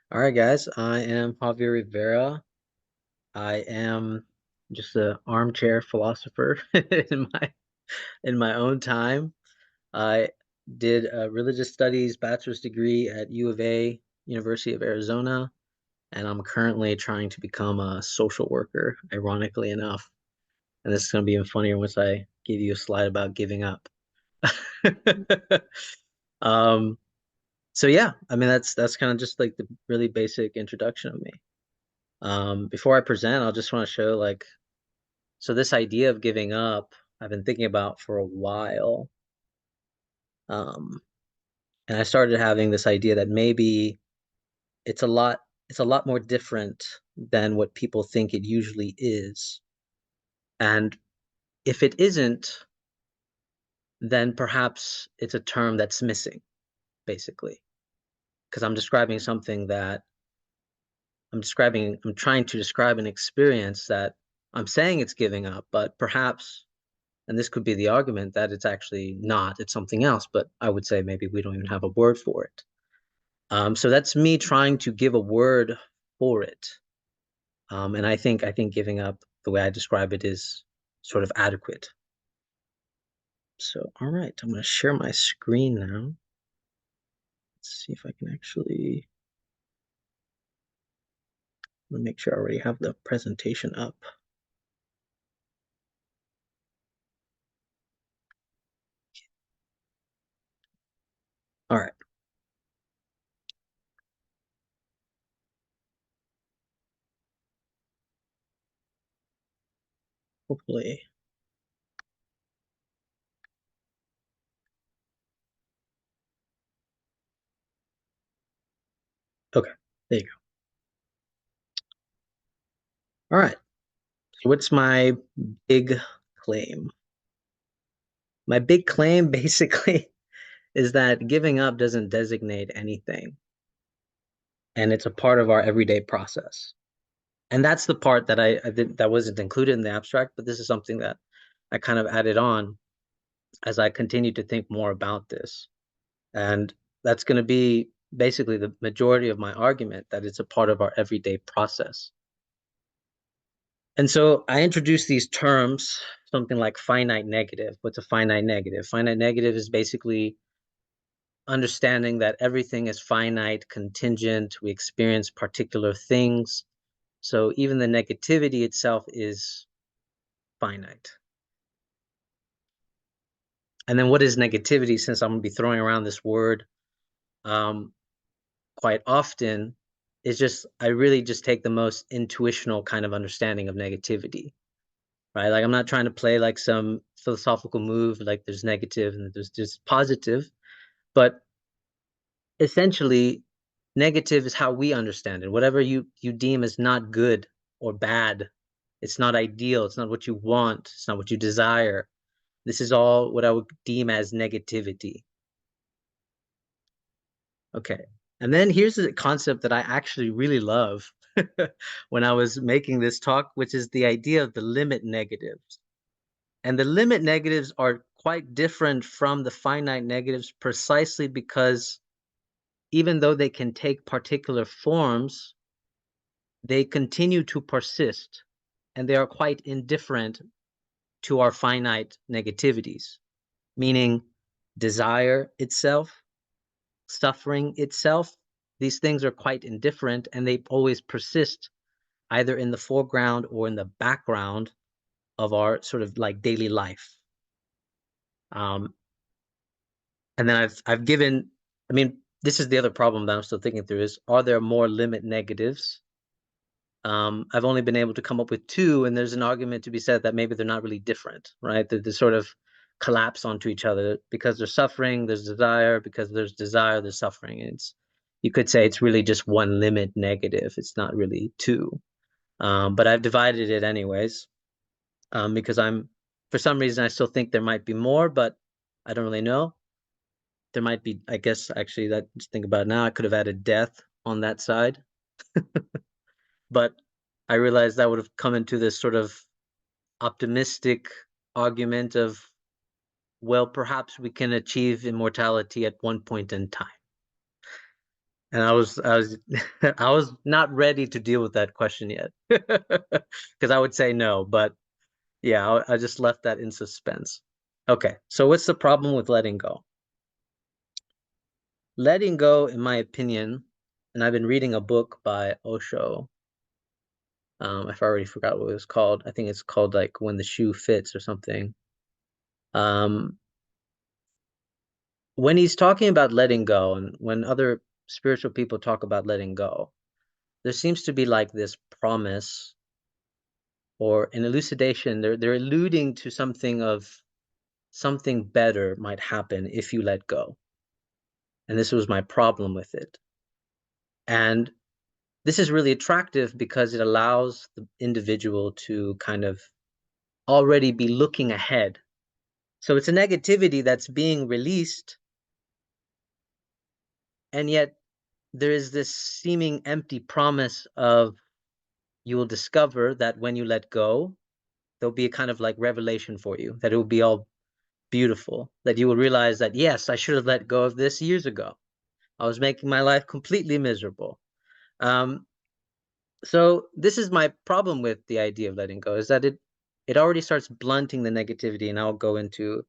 All right, guys. I am Javier Rivera. I am just an armchair philosopher in my own time. I did a religious studies bachelor's degree at U of A, University of Arizona, and I'm currently trying to become a social worker, ironically enough. And this is going to be even funnier once I give you a slide about giving up. Um, so yeah, I mean that's kind of just like the really basic introduction of me. Before I present, I'll just want to show so this idea of giving up, I've been thinking about for a while. Um, and I started having this idea that maybe it's a lot, it's a lot more different than what people think it usually is. And if it isn't, then perhaps it's a term that's missing, basically. Because I'm describing something that I'm trying to describe an experience that I'm saying it's giving up, but perhaps and this could be the argument that it's actually not, it's something else, but I would say maybe we don't even have a word for it. So that's me trying to give a word for it. And I think giving up the way I describe it is sort of adequate. So, all right, I'm going to share my screen now. Let's see if I can actually make sure I already have the presentation up. All right. Hopefully. Okay, there you go. All right. So what's my big claim? My big claim basically is that giving up doesn't designate anything, and it's a part of our everyday process. And that's the part that I did that wasn't included in the abstract, but this is something that I kind of added on as I continued to think more about this. And that's going to be basically the majority of my argument, that it's a part of our everyday process. And so I introduced these terms, something like finite negative. What's a finite negative? Finite negative is basically understanding that everything is finite, contingent. We experience particular things. So even the negativity itself is finite. And then what is negativity? Since I'm going to be throwing around this word um, quite often, is just, I really just take the most intuitional kind of understanding of negativity, right? Like I'm not trying to play like some philosophical move, like there's negative and there's just positive, but essentially negative is how we understand it. Whatever you deem as not good or bad, it's not ideal, it's not what you want, it's not what you desire. This is all what I would deem as negativity. Okay. And then here's a concept that I actually really love when I was making this talk, which is the idea of the limit negatives. And the limit negatives are quite different from the finite negatives precisely because even though they can take particular forms, they continue to persist and they are quite indifferent to our finite negativities, meaning desire itself, suffering itself. These things are quite indifferent and they always persist either in the foreground or in the background of our sort of like daily life. Um, and then I've given, I mean, this is the other problem that I'm still thinking through is, are there more limit negatives? I've only been able to come up with two, and there's an argument to be said that maybe they're not really different, right? They sort of collapse onto each other. Because there's suffering, there's desire. Because there's desire, there's suffering. It's, you could say it's really just one limit negative. It's not really two. But I've divided it anyways, because for some reason, I still think there might be more, but I don't really know. There might be, I guess, actually, that just think about it now, I could have added death on that side. But I realized that would have come into this sort of optimistic argument of, well, perhaps we can achieve immortality at one point in time. And I was I was not ready to deal with that question yet. Because I would say no, but yeah, I just left that in suspense. Okay, so what's the problem with letting go? Letting go, in my opinion, and I've been reading a book by Osho. I've already forgot what it was called. I think it's called like When the Shoe Fits or something. Um, when he's talking about letting go, and when other spiritual people talk about letting go, there seems to be like this promise or an elucidation. They're alluding to something of something better might happen if you let go. And this was my problem with it. And this is really attractive because it allows the individual to kind of already be looking ahead. So it's a negativity that's being released, and yet there is this seeming empty promise of you will discover that when you let go, there'll be a kind of like revelation for you, that it will be all beautiful, that you will realize that, yes, I should have let go of this years ago. I was making my life completely miserable. Um, so this is my problem with the idea of letting go, is that it already starts blunting the negativity, and I'll go into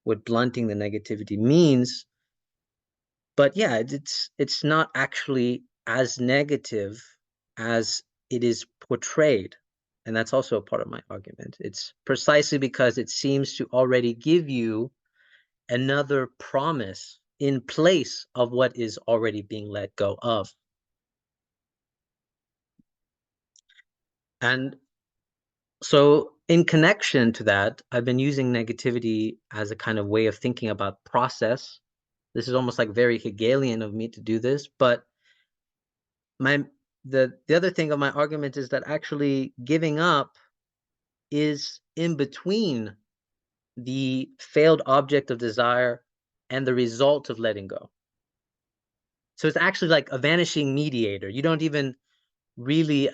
what blunting the negativity means. But yeah, it's not actually as negative as it is portrayed. And that's also a part of my argument. It's precisely because it seems to already give you another promise in place of what is already being let go of. And so, in connection to that, I've been using negativity as a kind of way of thinking about process. This is almost like very Hegelian of me to do this, but my the other thing of my argument is that actually giving up is in between the failed object of desire and the result of letting go. So it's actually like a vanishing mediator. You don't even really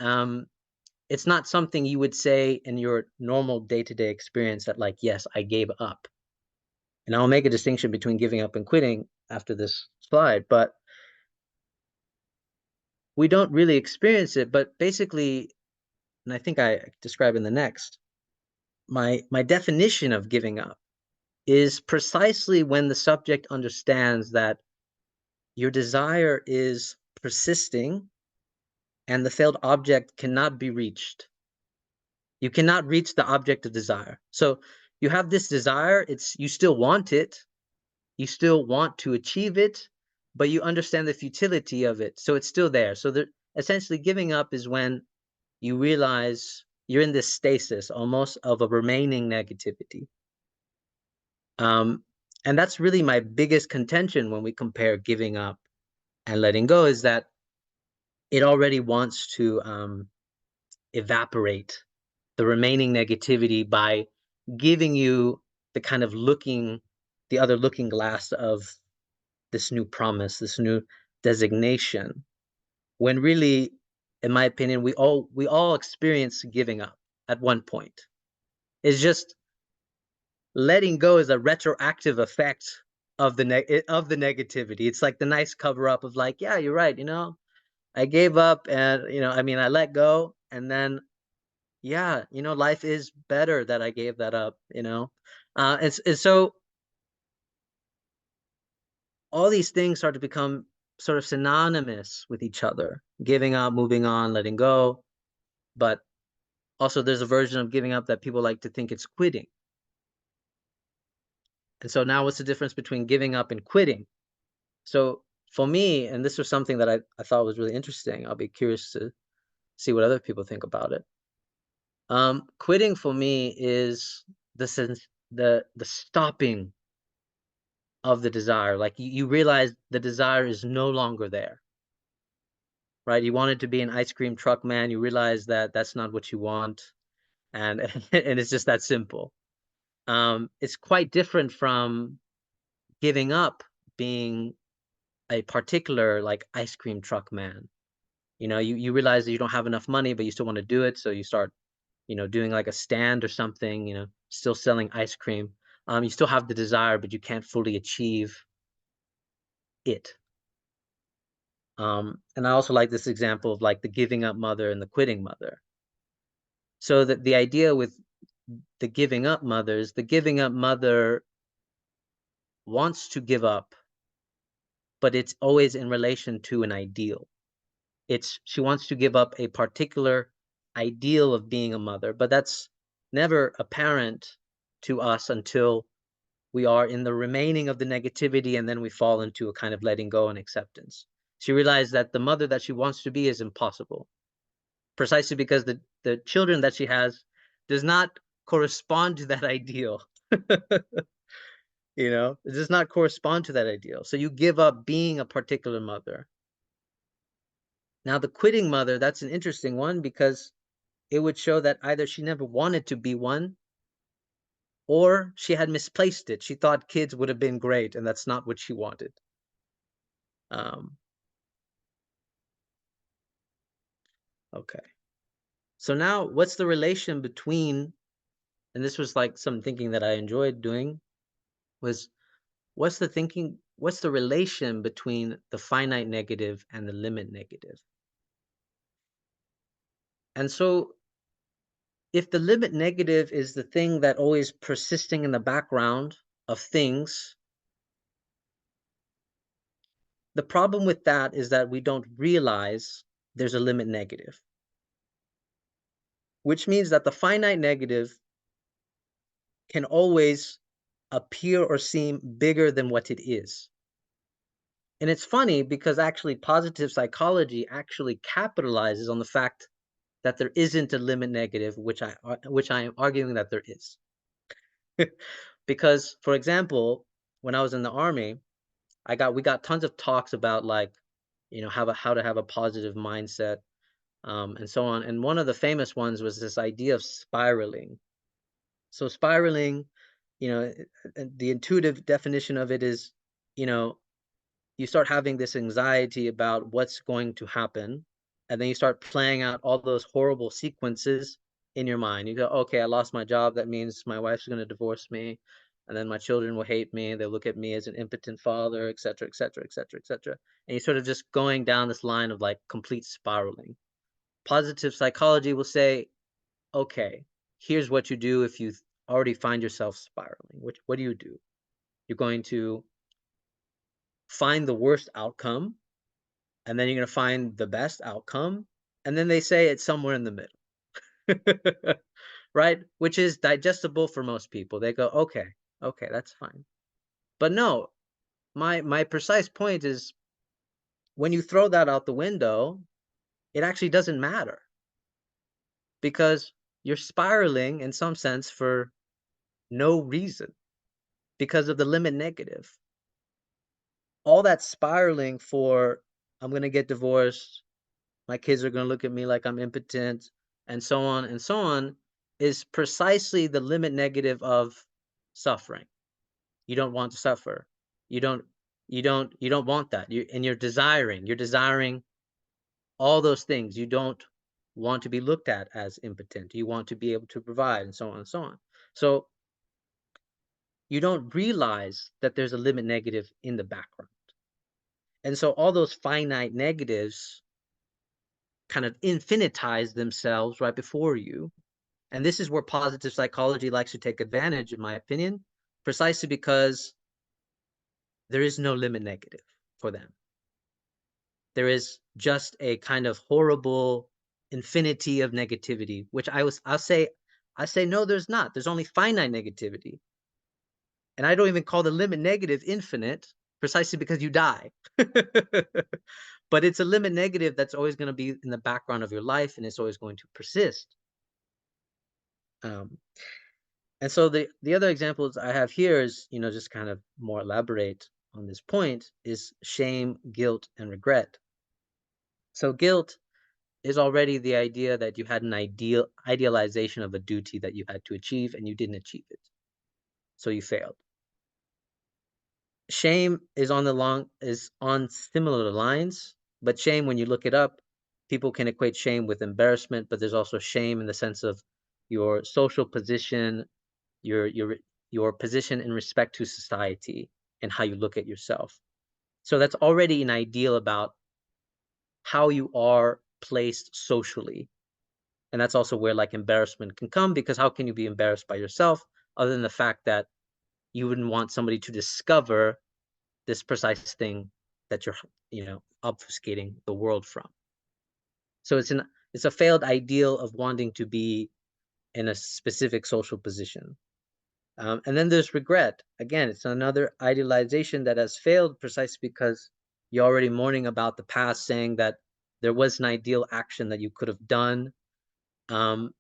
it's not something you would say in your normal day-to-day experience that like, yes, I gave up. And I'll make a distinction between giving up and quitting after this slide, but we don't really experience it. But basically, and I think I describe in the next, my definition of giving up is precisely when the subject understands that your desire is persisting and the failed object cannot be reached. You cannot reach the object of desire. So you have this desire, you still want it, you still want to achieve it, but you understand the futility of it. So it's still there. So essentially giving up is when you realize you're in this stasis almost of a remaining negativity. And that's really my biggest contention when we compare giving up and letting go, is that it already wants to evaporate the remaining negativity by giving you the kind of the other looking glass of this new promise, this new designation, when really, in my opinion, we all experience giving up at one point. It's just letting go is a retroactive effect of the negativity. It's like the nice cover up of like, yeah, you're right, I gave up, and I mean, I let go, and then yeah, life is better that I gave that up. And so all these things start to become sort of synonymous with each other: giving up, moving on, letting go. But also there's a version of giving up that people like to think it's quitting. And so now what's the difference between giving up and quitting? So for me, and this was something that I thought was really interesting, I'll be curious to see what other people think about it. Quitting for me is the stopping of the desire. Like you realize the desire is no longer there, right? You wanted to be an ice cream truck man. You realize that that's not what you want, and and it's just that simple. It's quite different from giving up being a particular like ice cream truck man. You realize that you don't have enough money, but you still want to do it, so you start, doing like a stand or something, still selling ice cream. You still have the desire, but you can't fully achieve it. And I also like this example of like the giving up mother and the quitting mother. So that the idea with the giving up mothers, the giving up mother wants to give up, but it's always in relation to an ideal. She wants to give up a particular ideal of being a mother, but that's never apparent to us until we are in the remaining of the negativity, and then we fall into a kind of letting go and acceptance. She realized that the mother that she wants to be is impossible, precisely because the children that she has does not correspond to that ideal. It does not correspond to that ideal. So you give up being a particular mother. Now, the quitting mother, that's an interesting one because it would show that either she never wanted to be one or she had misplaced it. She thought kids would have been great, and that's not what she wanted. Okay. So now what's the relation between, and this was like some thinking that I enjoyed doing, was what's the relation between the finite negative and the limit negative? And so if the limit negative is the thing that always persisting in the background of things, the problem with that is that we don't realize there's a limit negative, which means that the finite negative can always appear or seem bigger than what it is. And it's funny because actually positive psychology actually capitalizes on the fact that there isn't a limit negative, which I am arguing that there is. Because, for example, when I was in the army, we got tons of talks about like, how to have a positive mindset, and so on. And one of the famous ones was this idea of spiraling. So spiraling, the intuitive definition of it is, you know, you start having this anxiety about what's going to happen, and then you start playing out all those horrible sequences in your mind. You go, okay, I lost my job, that means my wife's going to divorce me, and then my children will hate me, they'll look at me as an impotent father, etc., etc., etc., etc. And you sort of just going down this line of like complete spiraling. Positive psychology will say, okay, here's what you do if you already find yourself spiraling. What do? You're going to find the worst outcome, and then you're going to find the best outcome, and then they say it's somewhere in the middle. Right? Which is digestible for most people. They go, okay, that's fine. But no, my precise point is when you throw that out the window, it actually doesn't matter because you're spiraling in some sense for no reason because of the limit negative. All that spiraling for, I'm going to get divorced, my kids are going to look at me like I'm impotent, and so on, is precisely the limit negative of suffering. You don't want to suffer. You don't want that. You're desiring all those things. You don't want to be looked at as impotent. You want to be able to provide, and so on and so on. So you don't realize that there's a limit negative in the background. And so all those finite negatives kind of infinitize themselves right before you. And this is where positive psychology likes to take advantage, in my opinion, precisely because there is no limit negative for them. There is just a kind of horrible infinity of negativity, which I say no, there's not. There's only finite negativity. And I don't even call the limit negative infinite, precisely because you die. But it's a limit negative that's always going to be in the background of your life, and it's always going to persist. And so the other examples I have here is, just kind of more elaborate on this point, is shame, guilt, and regret. So guilt is already the idea that you had an idealization of a duty that you had to achieve and you didn't achieve it. So you failed. Shame is on similar lines, but shame, when you look it up, people can equate shame with embarrassment, but there's also shame in the sense of your social position, your position in respect to society, and how you look at yourself. So that's already an ideal about how you are placed socially. And that's also where like embarrassment can come, because how can you be embarrassed by yourself other than the fact that you wouldn't want somebody to discover this precise thing that you're, obfuscating the world from. So it's a failed ideal of wanting to be in a specific social position. And then there's regret. Again, it's another idealization that has failed precisely because you're already mourning about the past, saying that there was an ideal action that you could have done um,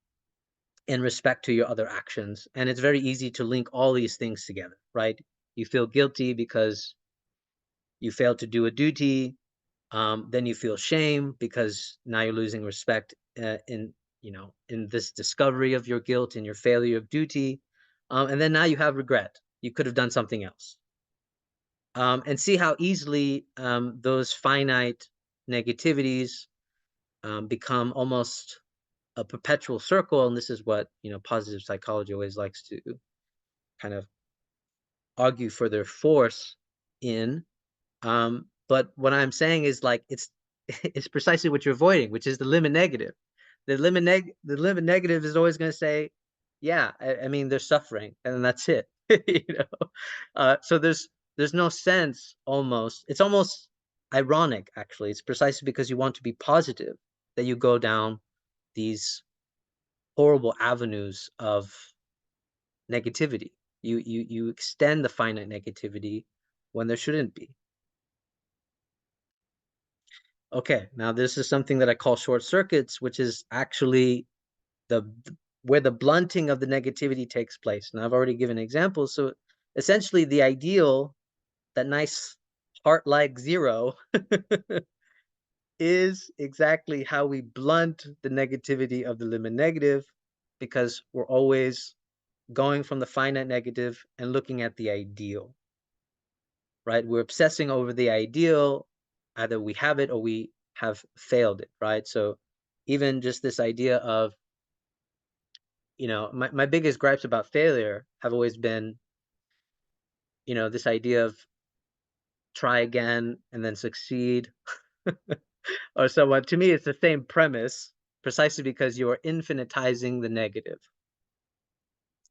in respect to your other actions. And it's very easy to link all these things together, right? You feel guilty because you failed to do a duty. Then you feel shame because now you're losing respect in this discovery of your guilt and your failure of duty. And then now you have regret. You could have done something else. And see how easily those finite negativities become almost a perpetual circle. And this is what, positive psychology always likes to kind of argue for their force in. But what I'm saying is like it's precisely what you're avoiding, which is the limit negative. The limit negative is always going to say, yeah, I mean they're suffering, and that's it. So there's no sense. Almost, it's almost ironic actually. It's precisely because you want to be positive that you go down these horrible avenues of negativity. You extend the finite negativity when there shouldn't be. Okay, now this is something that I call short circuits, which is actually the where the blunting of the negativity takes place. And I've already given examples. So essentially the ideal, that nice heart-like zero, is exactly how we blunt the negativity of the limit negative, because we're always going from the finite negative and looking at the ideal, right? We're obsessing over the ideal. Either we have it or we have failed it, right? So even just this idea of, my biggest gripes about failure have always been, this idea of try again and then succeed. Or someone, to me, it's the same premise, precisely because you are infinitizing the negative.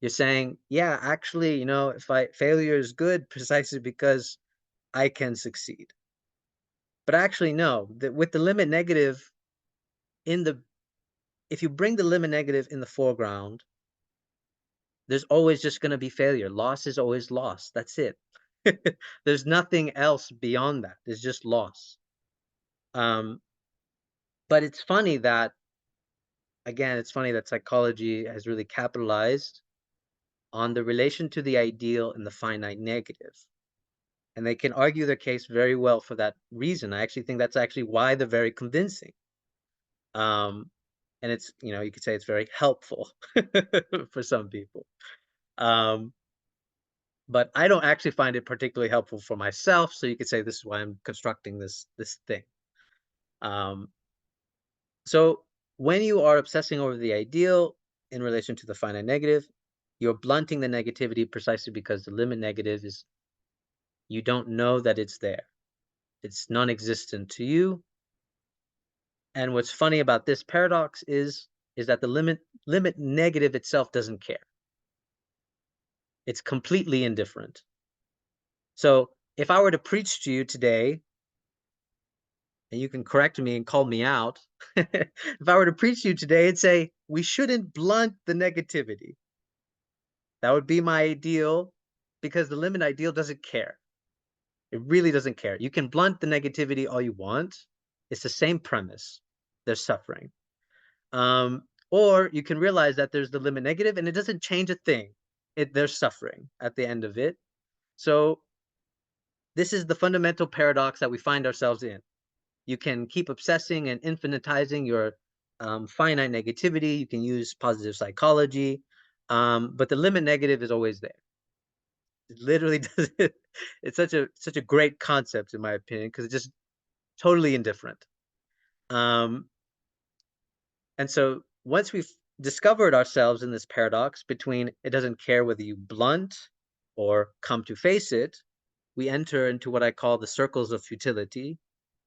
You're saying, yeah, actually, if failure is good precisely because I can succeed. But actually, no, with the limit negative in the, if you bring the limit negative in the foreground, there's always just going to be failure. Loss is always loss. That's it. There's nothing else beyond that. There's just loss. But it's funny that, again, it's funny that psychology has really capitalized on the relation to the ideal and the finite negative. And they can argue their case very well for that reason. I actually think that's actually why they're very convincing. And it's, you could say it's very helpful for some people. But I don't actually find it particularly helpful for myself. So you could say this is why I'm constructing this thing. So when you are obsessing over the ideal in relation to the finite negative, you're blunting the negativity precisely because the limit negative is, you don't know that it's there. It's non-existent to you. And what's funny about this paradox is that the limit negative itself doesn't care. It's completely indifferent. So if I were to preach to you today, and you can correct me and call me out, if I were to preach to you today and say, we shouldn't blunt the negativity, that would be my ideal, because the limit ideal doesn't care. It really doesn't care. You can blunt the negativity all you want. It's the same premise. They're suffering. Or you can realize that there's the limit negative and it doesn't change a thing. They're suffering at the end of it. So this is the fundamental paradox that we find ourselves in. You can keep obsessing and infinitizing your finite negativity. You can use positive psychology, but the limit negative is always there. It literally doesn't. It's such a great concept in my opinion, because it's just totally indifferent. And so once we've discovered ourselves in this paradox between it doesn't care whether you blunt or come to face it, we enter into what I call the circles of futility,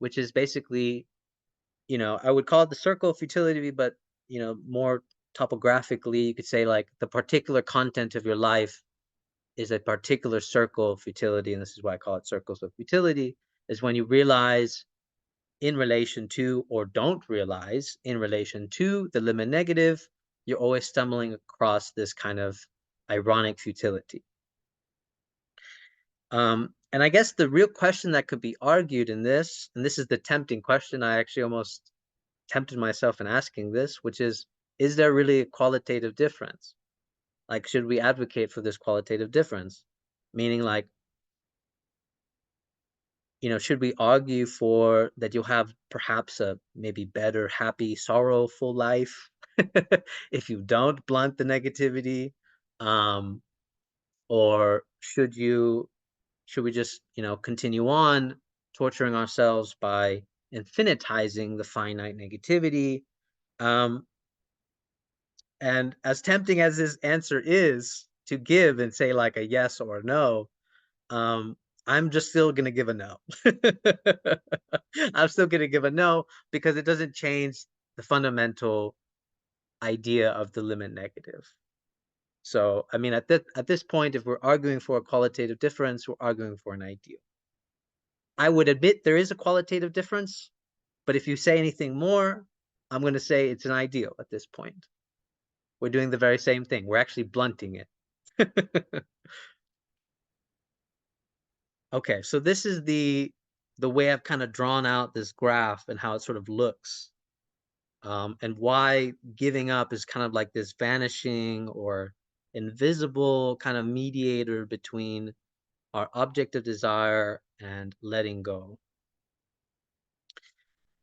which is basically you know, I would call it the circle of futility, but, you know, more topographically, you could say like the particular content of your life is a particular circle of futility, and this is why I call it circles of futility, is when you realize in relation to, or don't realize in relation to, the limit negative, you're always stumbling across this kind of ironic futility. And I guess the real question that could be argued in this, and this is the tempting question, I actually almost tempted myself in asking this, which is there really a qualitative difference? Like, should we advocate for this qualitative difference? Meaning, like, you know, should we argue for that you'll have perhaps a maybe better, happy, sorrowful life if you don't blunt the negativity? Or should we just, you know, continue on torturing ourselves by infinitizing the finite negativity? And as tempting as this answer is to give and say like a yes or a no, I'm just still gonna give a no. I'm still gonna give a no because it doesn't change the fundamental idea of the limit negative. So, I mean, at this point, if we're arguing for a qualitative difference, we're arguing for an ideal. I would admit there is a qualitative difference, but if you say anything more, I'm going to say it's an ideal at this point. We're doing the very same thing. We're actually blunting it. Okay, so this is the way I've kind of drawn out this graph and how it sort of looks, and why giving up is kind of like this vanishing or invisible kind of mediator between our object of desire and letting go.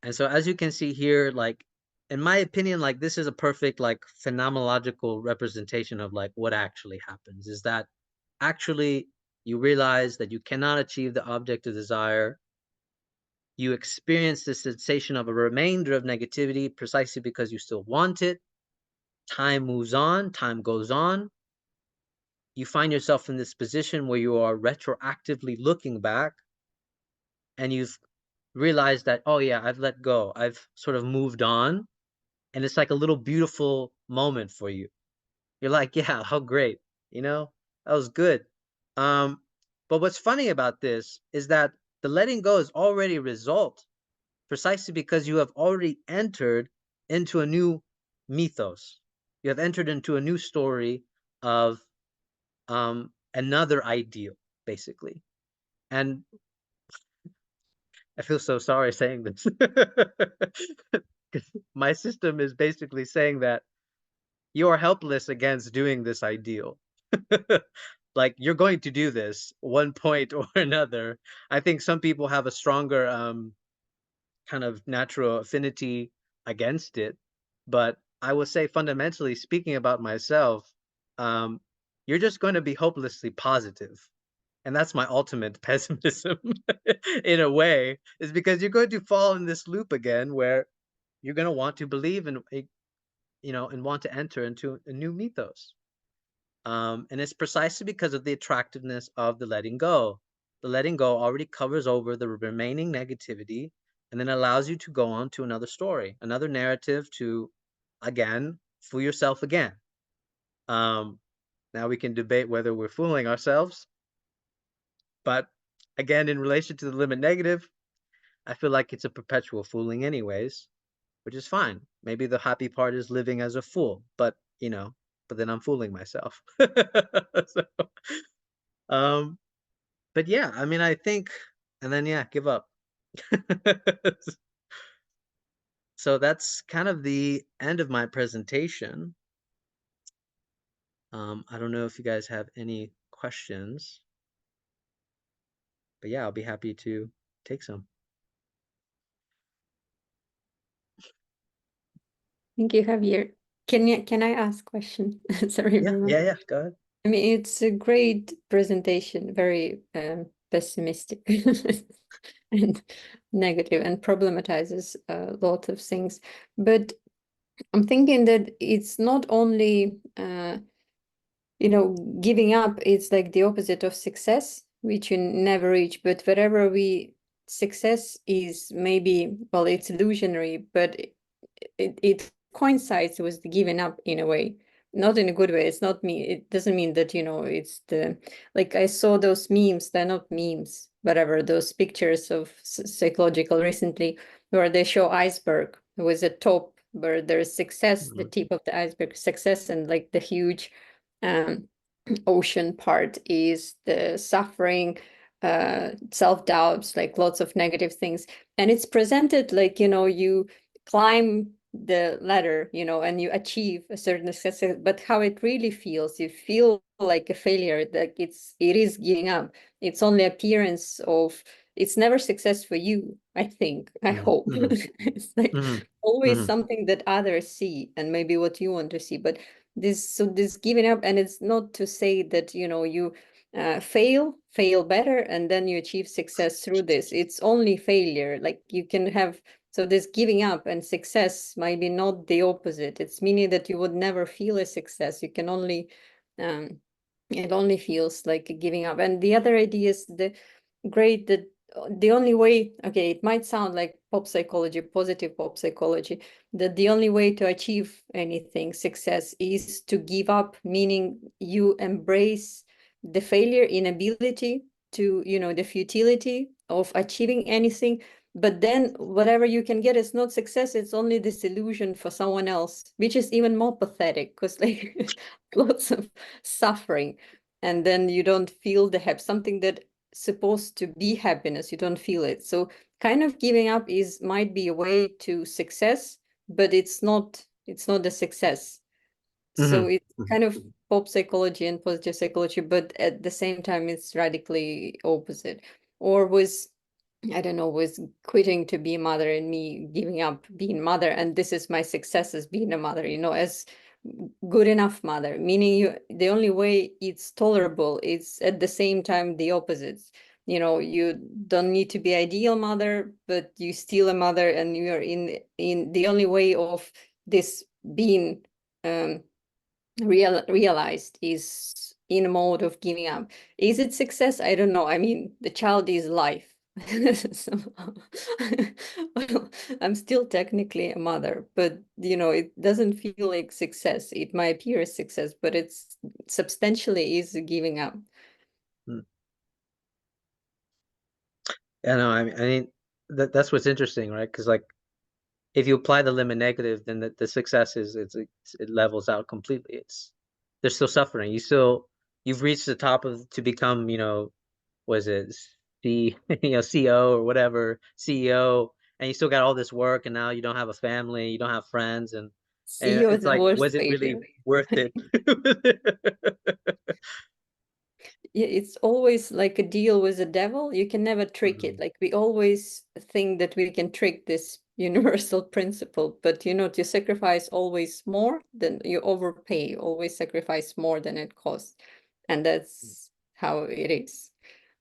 And so as you can see here, like, in my opinion, like, this is a perfect, like, phenomenological representation of like what actually happens is that actually you realize that you cannot achieve the object of desire. You experience the sensation of a remainder of negativity precisely because you still want it. Time moves on, time goes on. You find yourself in this position where you are retroactively looking back and you've realized that, oh yeah, I've let go. I've sort of moved on. And it's like a little beautiful moment for you. You're like, yeah, how great, you know, that was good. Um, but what's funny about this is that the letting go is already a result precisely because you have already entered into a new mythos. You have entered into a new story of another ideal, basically. And I feel so sorry saying this. My system is basically saying that you are helpless against doing this ideal. Like, you're going to do this one point or another. I think some people have a stronger kind of natural affinity against it, but I would say fundamentally speaking about myself, um, you're just going to be hopelessly positive. And that's my ultimate pessimism in a way, is because you're going to fall in this loop again where you're going to want to believe in, you know, and want to enter into a new mythos. And it's precisely because of the attractiveness of the letting go. The letting go already covers over the remaining negativity and then allows you to go on to another story, another narrative to, again, fool yourself again. Now we can debate whether we're fooling ourselves, but again, in relation to the limit negative, I feel like it's a perpetual fooling anyways, which is fine. Maybe the happy part is living as a fool, but, you know, but then I'm fooling myself. So, um, but yeah, I mean, I think, and then yeah, give up. So that's kind of the end of my presentation. I don't know if you guys have any questions, but yeah, I'll be happy to take some. Thank you, Javier. Can I ask a question? Sorry, Yeah, Bruno. yeah, go ahead. I mean, it's a great presentation, very pessimistic and negative, and problematizes a lot of things. But I'm thinking that it's not only, you know, giving up, it's like the opposite of success, which you never reach. But wherever we success is maybe, well, it's illusionary, but it coincides with the giving up in a way, not in a good way. It's not me. It doesn't mean that, it's like I saw those memes, they're not memes, whatever, those pictures of psychological recently where they show iceberg with a top where there's success, the tip of the iceberg, success, and like the huge um, ocean part is the suffering, self-doubts, like lots of negative things. And it's presented like, you climb the ladder, and you achieve a certain success, but how it really feels, you feel like a failure, that it is giving up. It's only appearance of, it's never success for you, I think, I hope. It's like always something that others see and maybe what you want to see. But this giving up, and it's not to say that, you fail better and then you achieve success through this. It's only failure. Like you can have, so this giving up and success might be not the opposite. It's meaning that you would never feel a success. You can only, um, it only feels like giving up. And the other idea is that the only way, okay, it might sound like pop psychology, positive pop psychology, that the only way to achieve anything, success, is to give up, meaning you embrace the failure, inability to, the futility of achieving anything. But then whatever you can get is not success, it's only disillusion for someone else, which is even more pathetic because like lots of suffering. And then you don't feel the something that supposed to be happiness, you don't feel it. So kind of giving up might be a way to success, but it's not a success. So it's kind of pop psychology and positive psychology, but at the same time it's radically opposite. Or was, I don't know, was quitting to be a mother and me giving up being mother, and this is my success as being a mother, as good enough mother, meaning the only way it's tolerable is at the same time the opposites. You don't need to be ideal mother, but you still a mother, and you're in the only way of this being um realized is in a mode of giving up. Is it success? I don't know. I mean, the child is life. So, well, I'm still technically a mother, but it doesn't feel like success. It might appear as success, but it's substantially is giving up. Yeah, no, I mean that's what's interesting, right? Because like if you apply the limit negative, then the success it levels out completely. They're still suffering. You've reached the top of to become, was it C CO or whatever, CEO, and you still got all this work, and now you don't have a family, you don't have friends, and CEO is it's the like, worst was it failure. really worth it? Yeah, it's always like a deal with the devil. You can never trick it. Mhm, Like we always think that we can trick this universal principle, but to sacrifice always more than you overpay, always sacrifice more than it costs. And that's how it is.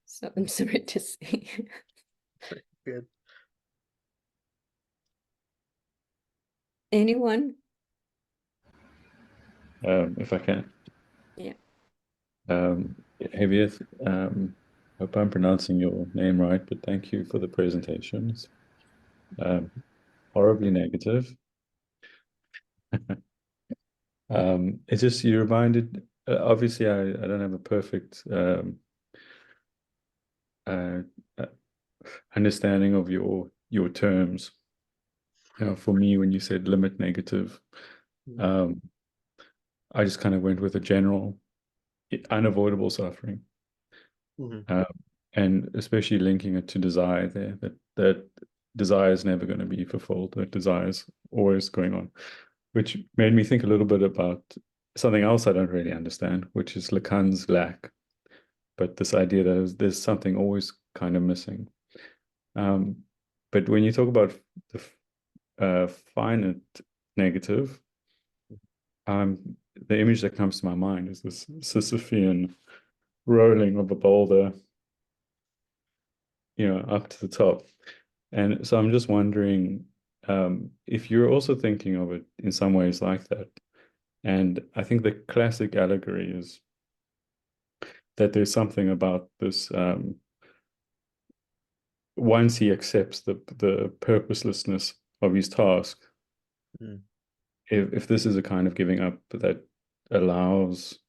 So I'm sorry to say. good. Anyone? If I can. Yeah. Javier, hope I'm pronouncing your name right, but thank you for the presentation. It's horribly negative. It's just you reminded, obviously I don't have a perfect uh, uh, understanding of your terms. For me, when you said limit negative, um, I just kind of went with a general unavoidable suffering. Mhm, Um, and especially linking it to desire there, that desire is never going to be fulfilled, that desire is always going on, which made me think a little bit about something else I don't really understand, which is Lacan's lack. But this idea that there's something always kind of missing. Um, but when you talk about the finite negative, the image that comes to my mind is this Sisyphean rolling of a boulder, up to the top. And so I'm just wondering if you're also thinking of it in some ways like that. And I think the classic allegory is that there's something about this once he accepts the purposelessness of his task, if this is a kind of giving up that allows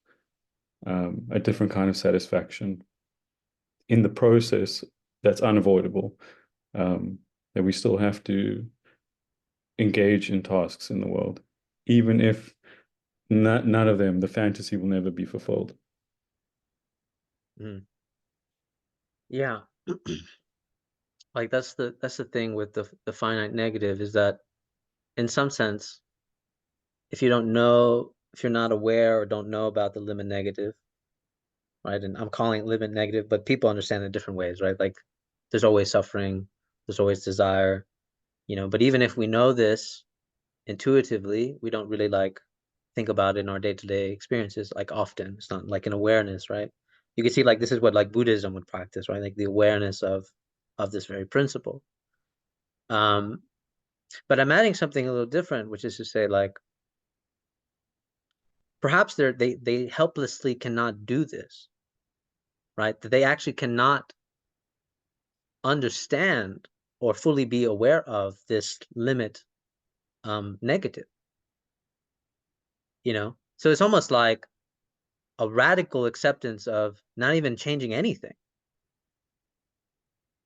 a different kind of satisfaction in the process, that's unavoidable, that we still have to engage in tasks in the world, even if none of them, the fantasy will never be fulfilled. Yeah. Like that's the thing with the finite negative, is that in some sense, if you don't know, if you're not aware or don't know about the limit negative, right? And I'm calling it limit negative, but people understand it different ways, right? Like there's always suffering, there's always desire, but even if we know this intuitively, we don't really like think about it in our day-to-day experiences like often. It's not like an awareness, right? You can see like this is what like Buddhism would practice, right? Like the awareness of this very principle. But I'm adding something a little different, which is to say, like, perhaps they helplessly cannot do this, right? That they actually cannot understand or fully be aware of this limit negative, So it's almost like a radical acceptance of not even changing anything.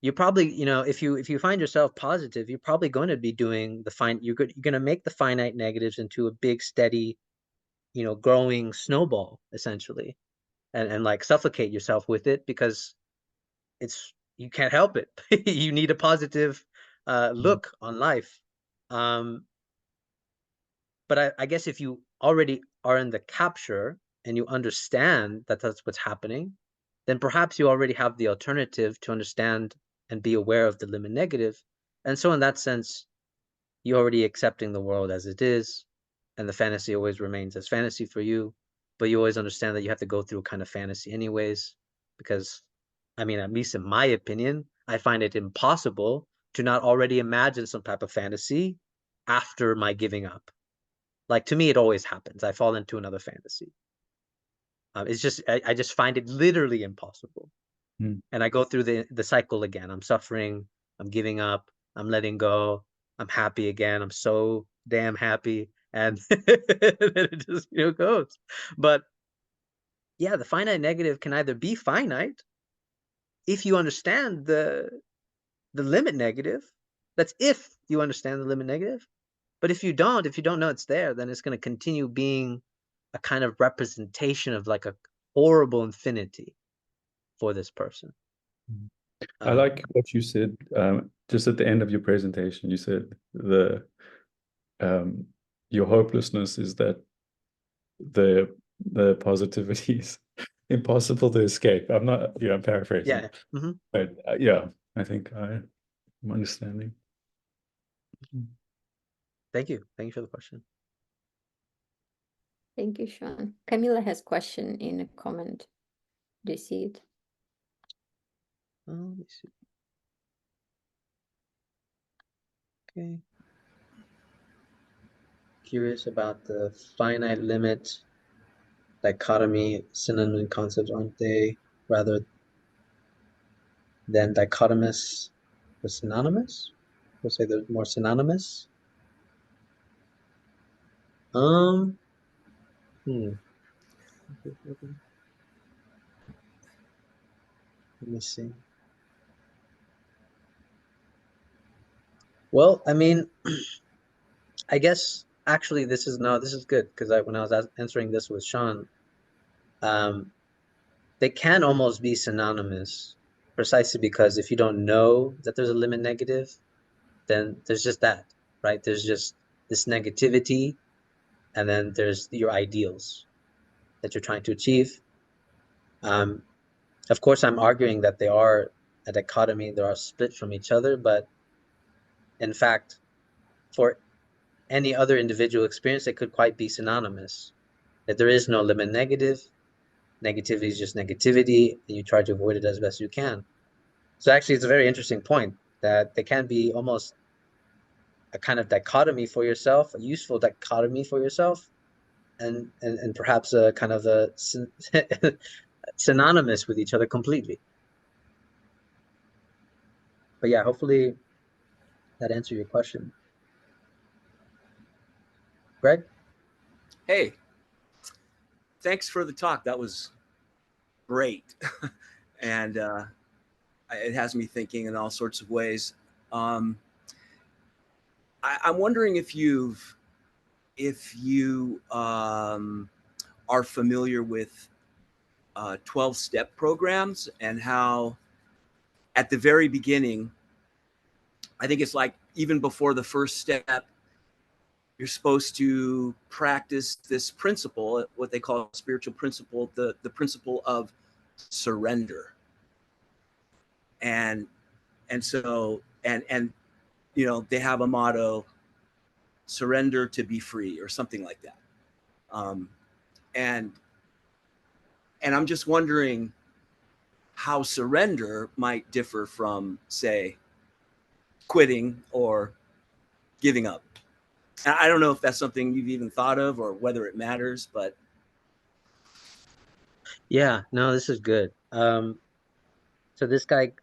You're probably, if you find yourself positive, you're probably going to be doing you're going to make the finite negatives into a big, steady, growing snowball, essentially, and like suffocate yourself with it, because you can't help it. You need a positive look on life. But I guess if you already are in the capture and you understand that that's what's happening, then perhaps you already have the alternative to understand and be aware of the limit negative. And so in that sense, you're already accepting the world as it is, and the fantasy always remains as fantasy for you, but you always understand that you have to go through a kind of fantasy anyways, because, I mean, at least in my opinion, I find it impossible to not already imagine some type of fantasy after my giving up. Like, to me, it always happens. I fall into another fantasy. It's just, I just find it literally impossible. And I go through the cycle again. I'm suffering, I'm giving up, I'm letting go, I'm happy again. I'm so damn happy. And then it just, goes. But yeah, the finite negative can either be finite if you understand the limit negative. That's if you understand the limit negative. But if you don't know it's there, then it's going to continue being a kind of representation of like a horrible infinity for this person. I like what you said just at the end of your presentation. You said your hopelessness is that the positivity is impossible to escape. I'm paraphrasing. Yeah. But I think I'm understanding. Thank you for the question. Thank you, Sean. Camilla has a question in a comment. Do you see it? Let me see. Okay. Curious about the finite limit dichotomy. Synonym concepts, aren't they? Rather than dichotomous or synonymous? We'll say they're more synonymous. Hmm. Let me see. Well, I mean, I guess actually this is good, because when I was answering this with Sean, they can almost be synonymous, precisely because if you don't know that there's a limit negative, then there's just that, right? There's just this negativity, and then there's your ideals that you're trying to achieve. Of course, I'm arguing that they are a dichotomy, they are split from each other, but in fact, for any other individual experience, they could quite be synonymous. That there is no limit negative. Negativity is just negativity, and you try to avoid it as best you can. So actually, it's a very interesting point that they can be almost a kind of dichotomy for yourself, a useful dichotomy for yourself, and perhaps a kind of a synonymous with each other completely. But yeah, hopefully that answered your question. Greg? Hey, thanks for the talk. That was great. And it has me thinking in all sorts of ways. I'm wondering if you are familiar with 12-step programs, and how at the very beginning, I think it's like even before the first step, you're supposed to practice this principle, what they call a spiritual principle, the principle of surrender. And so you know, they have a motto, surrender to be free, or something like that. And I'm just wondering how surrender might differ from, say, quitting or giving up. And I don't know if that's something you've even thought of, or whether it matters, but Yeah, no, this is good. So this guy,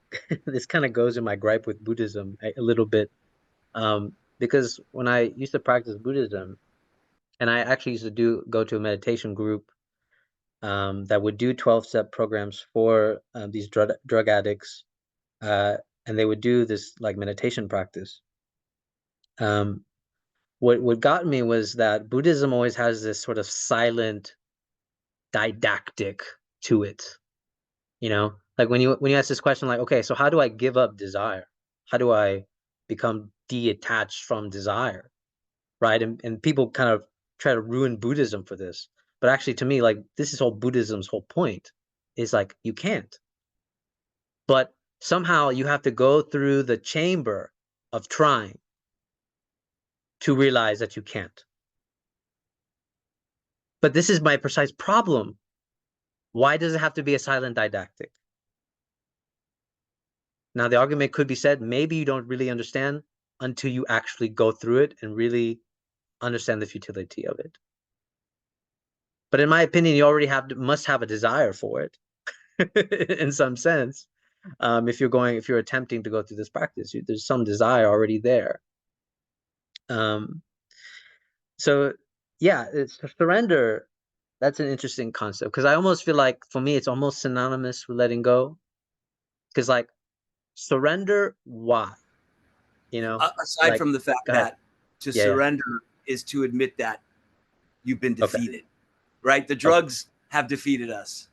this kind of goes in my gripe with Buddhism a little bit, because when I used to practice Buddhism, and I actually used to go to a meditation group that would do 12-step programs for these drug addicts, and they would do this like meditation practice. What got me was that Buddhism always has this sort of silent didactic to it. You know, like when you ask this question, like, okay, so how do I give up desire? How do I become detached from desire? Right? And people kind of try to ruin Buddhism for this. But actually, to me, like, this is all Buddhism's whole point, is like, you can't. But somehow you have to go through the chamber of trying to realize that you can't. But this is my precise problem. Why does it have to be a silent didactic? Now, the argument could be said, maybe you don't really understand until you actually go through it and really understand the futility of it. But in my opinion, you already must have a desire for it in some sense. If you're attempting to go through this practice, there's some desire already there. So yeah, it's surrender. That's an interesting concept, because I almost feel like for me, it's almost synonymous with letting go. Because like surrender, why? You know, aside like, from the fact go ahead. that to Yeah, yeah. surrender is to admit that you've been Okay. defeated, right? The drugs have defeated us,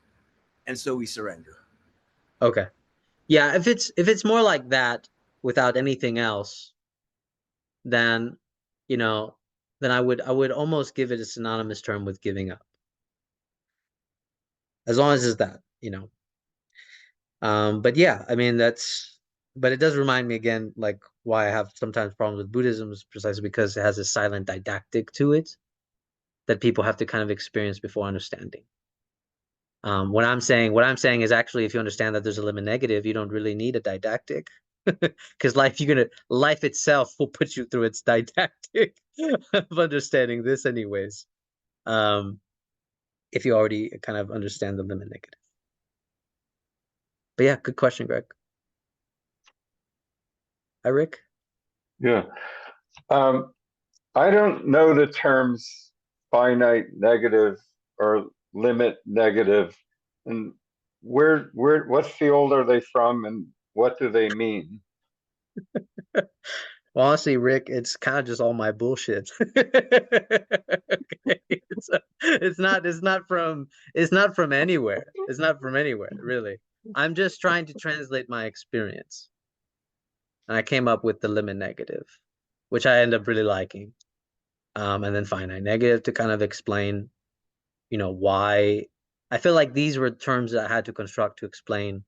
and so we surrender. Okay. Yeah, if it's more like that without anything else, then then I would almost give it a synonymous term with giving up. As long as it's that. But yeah, I mean but it does remind me again, like, why I have sometimes problems with Buddhism is precisely because it has a silent didactic to it that people have to kind of experience before understanding. What I'm saying is, actually, if you understand that there's a limit negative, you don't really need a didactic, because life itself will put you through its didactic of understanding this anyways. If you already kind of understand the limit negative. But yeah, good question, Greg. Hi, Rick. Yeah. I don't know the terms finite negative or limit negative, and what field are they from, and what do they mean? Well, honestly, Rick, it's kind of just all my bullshit. Okay. It's not from anywhere. It's not from anywhere, really. I'm just trying to translate my experience. And I came up with the limit negative, which I end up really liking. And then finite negative to kind of explain, why. I feel like these were terms that I had to construct to explain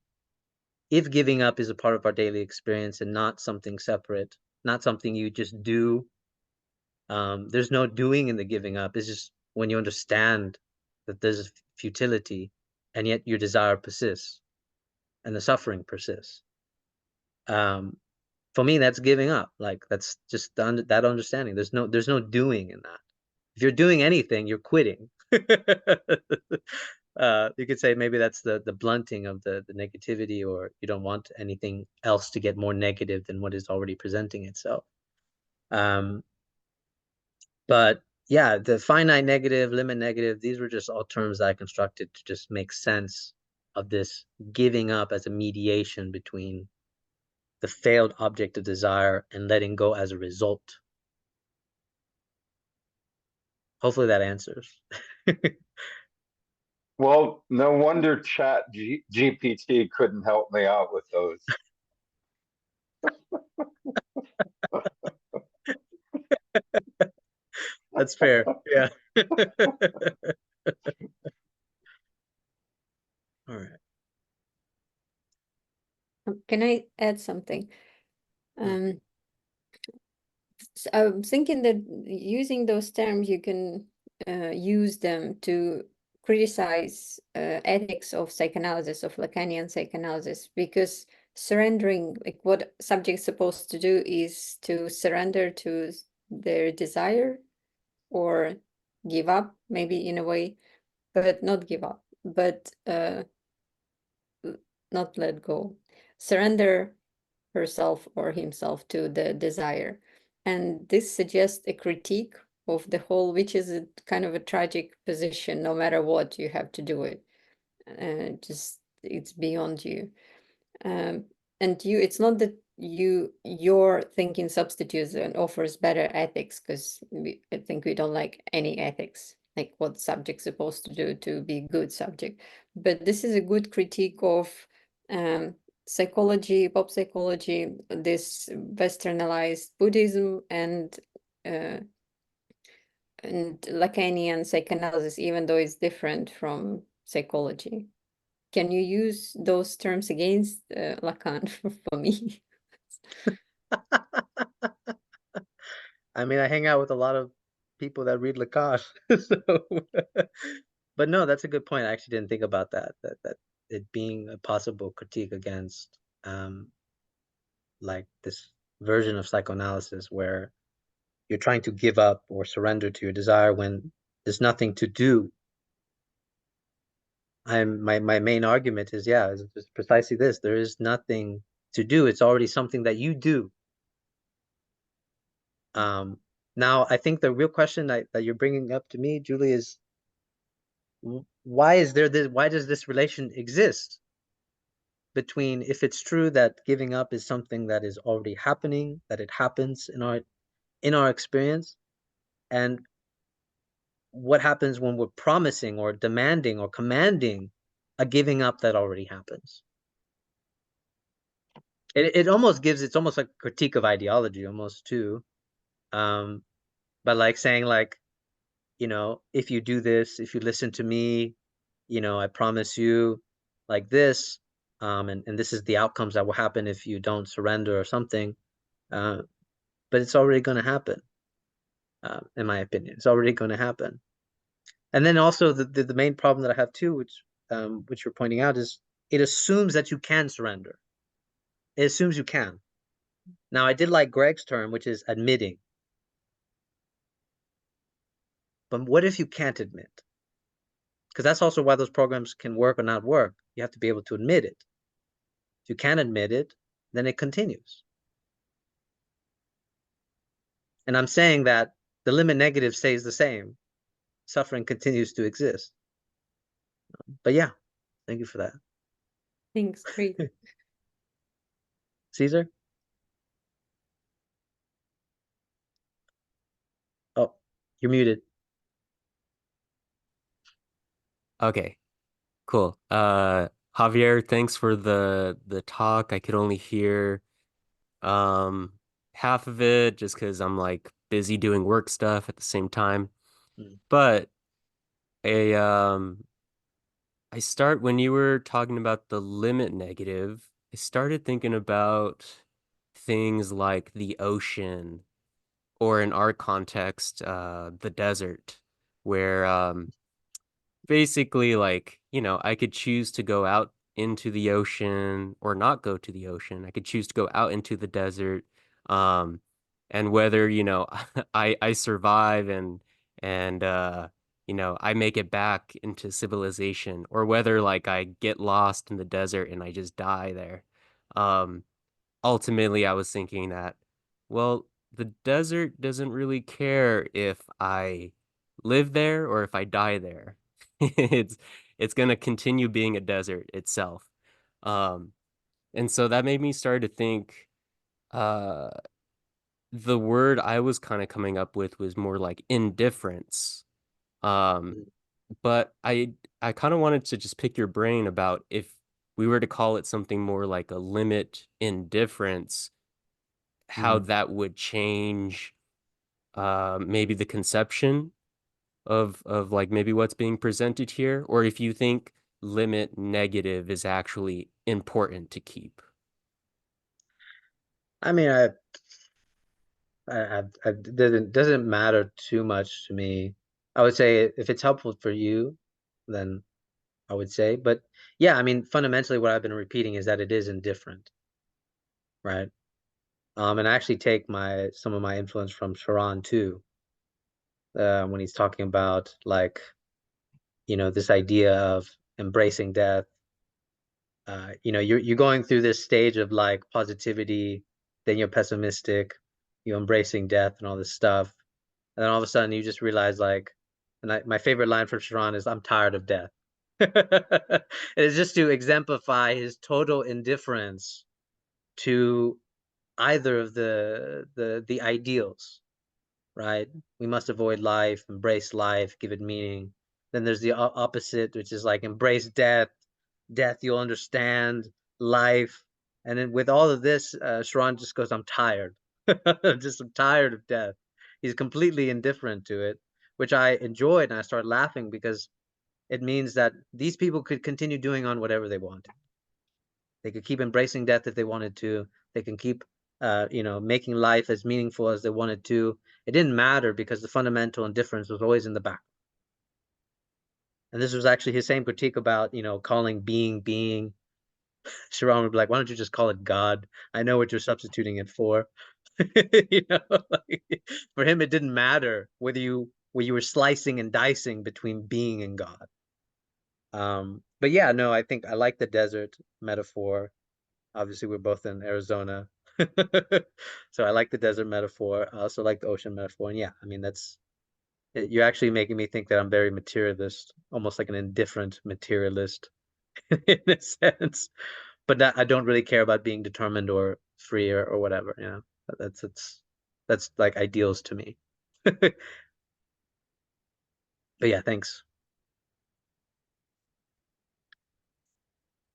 if giving up is a part of our daily experience and not something separate, not something you just do. There's no doing in the giving up. It's just when you understand that there's a futility, and yet your desire persists and the suffering persists. For me, that's giving up. Like, that's just that understanding. There's no doing in that. If you're doing anything, you're quitting. You could say maybe that's the blunting of the negativity, or you don't want anything else to get more negative than what is already presenting itself. But yeah, the finite negative, limit negative, these were just all terms I constructed to just make sense of this giving up as a mediation between the failed object of desire and letting go as a result. Hopefully that answers. Well, no wonder GPT couldn't help me out with those. That's fair. Yeah. All right. Can I add something? Yeah. I'm thinking that using those terms, you can use them to criticize ethics of psychoanalysis, of Lacanian psychoanalysis, because surrendering, like what subject's supposed to do is to surrender to their desire or give up, maybe in a way, but not give up, but not let go. Surrender herself or himself to the desire. And this suggests a critique of the whole, which is a kind of a tragic position. No matter what, you have to do it. Just it's beyond you. And you, it's not that your thinking substitutes and offers better ethics, because I think we don't like any ethics, like what subject's supposed to do to be good subject. But this is a good critique of psychology, pop psychology, this westernized Buddhism, uh, and Lacanian psychoanalysis, even though it's different from psychology. Can you use those terms against Lacan for me? I mean, I hang out with a lot of people that read Lacan, so but no, that's a good point. I actually didn't think about that it being a possible critique against like this version of psychoanalysis where you're trying to give up or surrender to your desire when there's nothing to do. My main argument is, yeah, is just precisely this. There is nothing to do. It's already something that you do. Now, I think the real question that you're bringing up to me, Julie, is why is there this? Why does this relation exist between, if it's true that giving up is something that is already happening, that it happens in our experience, and what happens when we're promising or demanding or commanding a giving up that already happens? It almost gives, it's almost like a critique of ideology almost too. But like saying like, you know, if you do this, if you listen to me, you know, I promise you like this, and this is the outcomes that will happen if you don't surrender or something. But it's already going to happen, in my opinion. It's already going to happen. And then also the main problem that I have too, which you're pointing out, is it assumes that you can surrender. It assumes you can. Now, I did like Greg's term, which is admitting. But what if you can't admit? Because that's also why those programs can work or not work. You have to be able to admit it. If you can't admit it, then it continues. And I'm saying that the limit negative stays the same. Suffering continues to exist. But yeah, thank you for that. Thanks, great. Caesar? Oh, you're muted. Okay, cool. Javier, thanks for the talk. I could only hear um half of it just because I'm like busy doing work stuff at the same time. But a I start when you were talking about the limit negative, I started thinking about things like the ocean, or in our context, the desert, where basically, like, you know, I could choose to go out into the ocean or not go to the ocean. I could choose to go out into the desert. Um, and whether, you know, I survive and you know, I make it back into civilization, or whether like I get lost in the desert and I just die there. Um, Ultimately, I was thinking that, well, the desert doesn't really care if I live there or if I die there. It's it's gonna continue being a desert itself. Um, and so that made me start to think, uh, the word I was kind of coming up with was more like indifference. Um, but I kind of wanted to just pick your brain about if we were to call it something more like a limit indifference, how Mm. that would change maybe the conception of like maybe what's being presented here, or if you think limit negative is actually important to keep. I mean, it doesn't matter too much to me. I would say if it's helpful for you, then I would say. But yeah, I mean, fundamentally, what I've been repeating is that it is indifferent, right? And I actually take some of my influence from Sharon too, when he's talking about like, this idea of embracing death. You're going through this stage of like positivity, then you're pessimistic, you're embracing death and all this stuff. And then all of a sudden you just realize like, my favorite line from Sharon is, "I'm tired of death." It's just to exemplify his total indifference to either of the ideals, right? We must avoid life, embrace life, give it meaning. Then there's the opposite, which is like embrace death. Death, you'll understand life. And then with all of this, Sharon just goes, "I'm tired." I'm tired of death. He's completely indifferent to it, which I enjoyed, and I started laughing because it means that these people could continue doing on whatever they want. They could keep embracing death if they wanted to. They can keep, making life as meaningful as they wanted to. It didn't matter because the fundamental indifference was always in the back. And this was actually his same critique about, calling being being. Sharon would be like, "Why don't you just call it God? I know what you're substituting it for." For him, it didn't matter whether you were slicing and dicing between being and God. But yeah, no, I think I like the desert metaphor. Obviously, we're both in Arizona. So I like the desert metaphor. I also like the ocean metaphor. And yeah, I mean, you're actually making me think that I'm very materialist, almost like an indifferent materialist in a sense. But that I don't really care about being determined or free or whatever, That's like ideals to me. But yeah, thanks.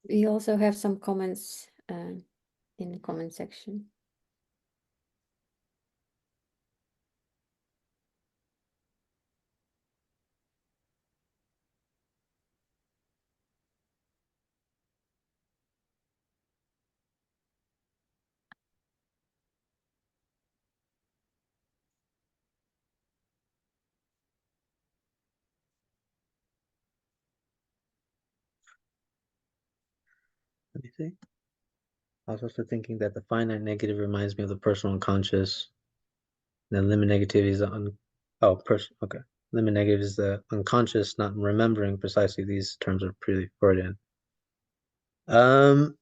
We also have some comments in the comment section. Let me see. I was also thinking that the finite negative reminds me of the personal unconscious. And then limit negativity is okay. Limit negative is the unconscious, not remembering precisely. These terms are pretty Freudian. Um,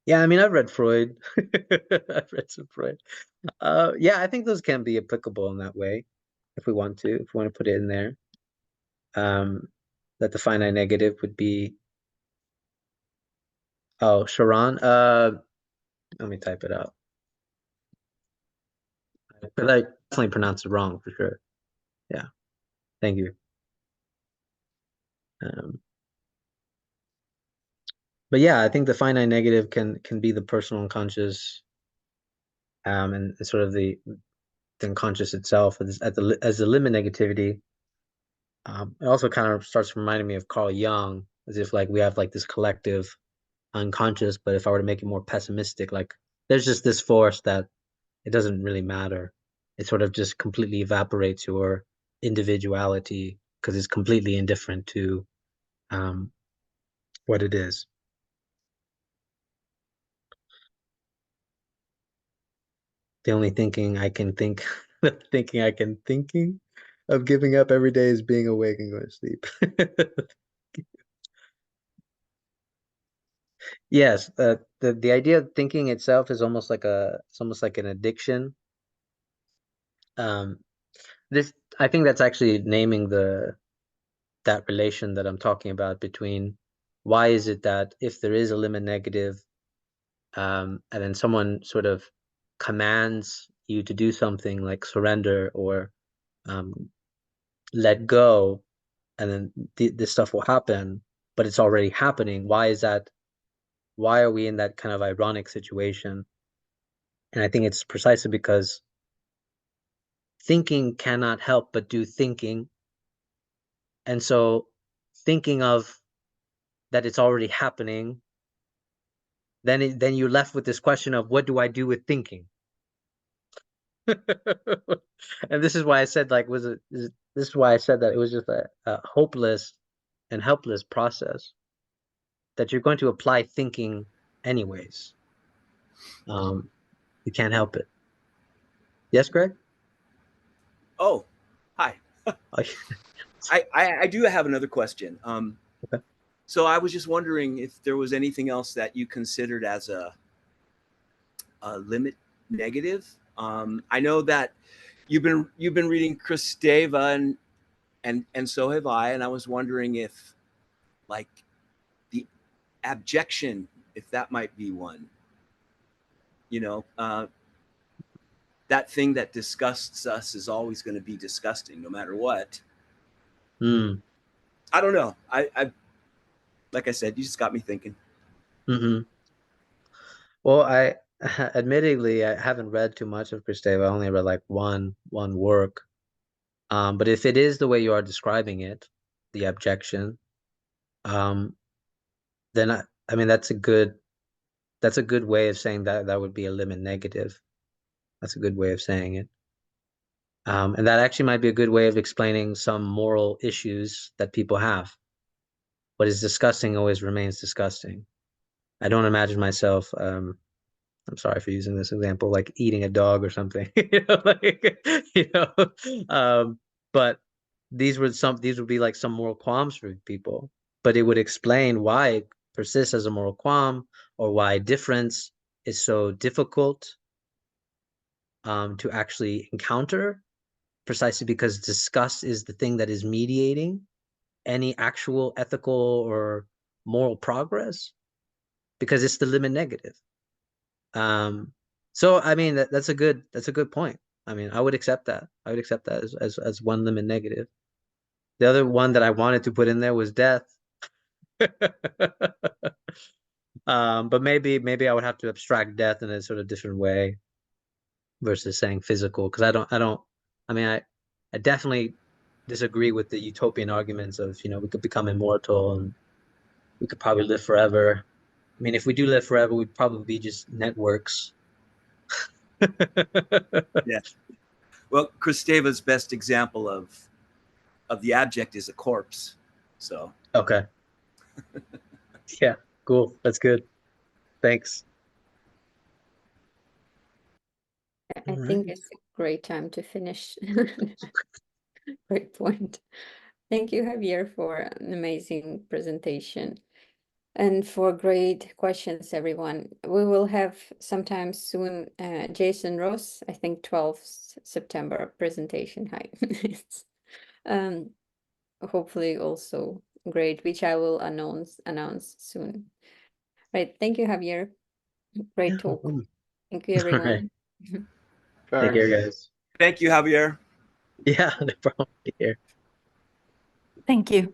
yeah, I mean, I've read Freud. I've read some Freud. Yeah, I think those can be applicable in that way if we want to put it in there. That the finite negative would be, Sharon. Let me type it out. But I definitely pronounced it wrong for sure. Yeah, thank you. Um, but yeah, I think the finite negative can be the personal unconscious, and sort of the unconscious itself as the limit negativity. It also kind of starts reminding me of Carl Jung, as if like we have like this collective unconscious, but if I were to make it more pessimistic, like there's just this force that it doesn't really matter. It sort of just completely evaporates your individuality because it's completely indifferent to um, what it is. The only thinking I can think, thinking I can thinking. of giving up every day is being awake and going to sleep. Yes, the idea of thinking itself is almost like it's almost like an addiction. Um, this I think that's actually naming that relation that I'm talking about between why is it that if there is a limit negative, and then someone sort of commands you to do something like surrender or let go, and then this stuff will happen, but it's already happening. Why is that? Why are we in that kind of ironic situation? And I think it's precisely because thinking cannot help but do thinking. And so thinking of that it's already happening, then you're left with this question of what do I do with thinking? And this is why I said this is why I said that it was just a hopeless and helpless process that you're going to apply thinking anyways. You can't help it. Yes, Greg? Oh, hi. I do have another question. Okay. So I was just wondering if there was anything else that you considered as a limit negative. I know that you've been reading Kristeva and so have I, and I was wondering if like the abjection, if that might be one. You know, that thing that disgusts us is always going to be disgusting, no matter what. Mm. I don't know. I like I said, you just got me thinking. Mm-hmm. Well, I admittedly I haven't read too much of Kristeva. I only read like one work. But if it is the way you are describing it, the abjection, um, then I mean that's a good way of saying that that would be a limit negative. That's a good way of saying it. And that actually might be a good way of explaining some moral issues that people have. What is disgusting always remains disgusting. I don't imagine myself, I'm sorry for using this example, like eating a dog or something, you know, but these would be like some moral qualms for people, but it would explain why it persists as a moral qualm or why difference is so difficult to actually encounter, precisely because disgust is the thing that is mediating any actual ethical or moral progress, because it's the limit negative. So I mean that's a good point. I mean, I would accept that. I would accept that as one limit negative. The other one that I wanted to put in there was death. But maybe I would have to abstract death in a sort of different way versus saying physical, because I mean I definitely disagree with the utopian arguments of, we could become immortal and we could probably live forever. I mean, if we do live forever, we'd probably be just networks. Yeah. Well, Kristeva's best example of the abject is a corpse. So Okay. Yeah, cool. That's good. Thanks. I All think right. it's a great time to finish. Great point. Thank you, Javier, for an amazing presentation and for great questions, everyone. We will have sometime soon Jason Ross, I think 12th September presentation. Hi. Hopefully also great, which I will announce soon. Right. Thank you, Javier. Great talk. Thank you, All right. everyone. Take care, guys. thank you, Javier. Yeah, no problem. Take care. Thank you.